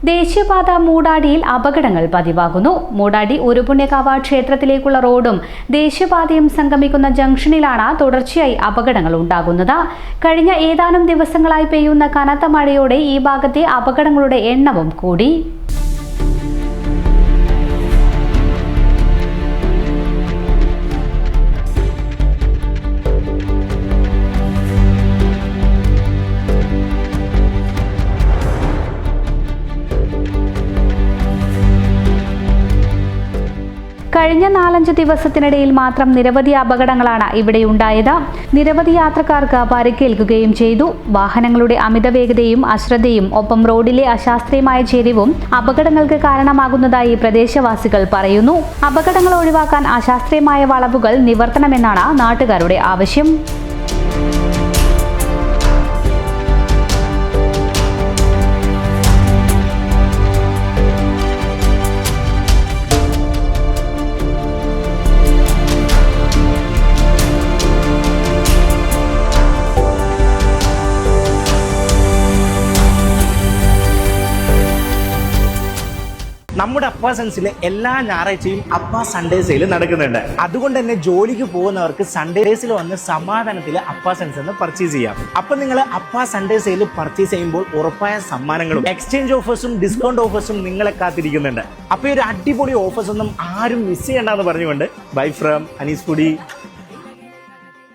ദേശീയപാത മൂടാടിയിൽ അപകടങ്ങൾ പതിവാകുന്നു. മൂടാടി ഉരുപുണ്യകാവ് ക്ഷേത്രത്തിലേക്കുള്ള റോഡും ദേശീയപാതയും സംഗമിക്കുന്ന ജംഗ്ഷനിലാണ് തുടർച്ചയായി അപകടങ്ങൾ ഉണ്ടാകുന്നത്. കഴിഞ്ഞ ഏതാനും ദിവസങ്ങളായി പെയ്യുന്ന കനത്ത മഴയോടെ ഈ ഭാഗത്തെ അപകടങ്ങളുടെ എണ്ണവും കൂടി. കഴിഞ്ഞ 4-5 ദിവസത്തിനിടയിൽ മാത്രം നിരവധി അപകടങ്ങളാണ് ഇവിടെയുണ്ടായത്. നിരവധി യാത്രക്കാർക്ക് പരിക്കേൽക്കുകയും ചെയ്തു. വാഹനങ്ങളുടെ അമിത വേഗതയും അശ്രദ്ധയും ഒപ്പം റോഡിലെ അശാസ്ത്രീയമായ ചെരിവും അപകടങ്ങൾക്ക് കാരണമാകുന്നതായി പ്രദേശവാസികൾ പറയുന്നു. അപകടങ്ങൾ ഒഴിവാക്കാൻ അശാസ്ത്രീയമായ വളവുകൾ നിവർത്തണമെന്നാണ് നാട്ടുകാരുടെ ആവശ്യം. നമ്മുടെ അപ്പാ സെൻസിലെ എല്ലാ ഞായറാഴ്ചയും അപ്പാ സൺഡേ സെയിൽ നടക്കുന്നുണ്ട്. അതുകൊണ്ട് തന്നെ ജോലിക്ക് പോകുന്നവർക്ക് സൺഡേസിൽ വന്ന് സമാധാനത്തിൽ അപ്പാ സെൻസ് എന്ന് പർച്ചേസ് ചെയ്യാം. അപ്പൊ നിങ്ങൾ അപ്പാ സൺഡേ സെയിൽ പർച്ചേസ് ചെയ്യുമ്പോൾ ഉറപ്പായ സമ്മാനങ്ങളും എക്സ്ചേഞ്ച് ഓഫേഴ്സും ഡിസ്കൗണ്ട് ഓഫേഴ്സും നിങ്ങളെ കാത്തിരിക്കുന്നുണ്ട്. അപ്പൊ ഈ ഒരു അടിപൊളി ഓഫേഴ്സ് ഒന്നും ആരും മിസ് ചെയ്യണ്ടെന്ന് പറഞ്ഞുകൊണ്ട് ബൈ ഫ്രം അനീസ് പുടി.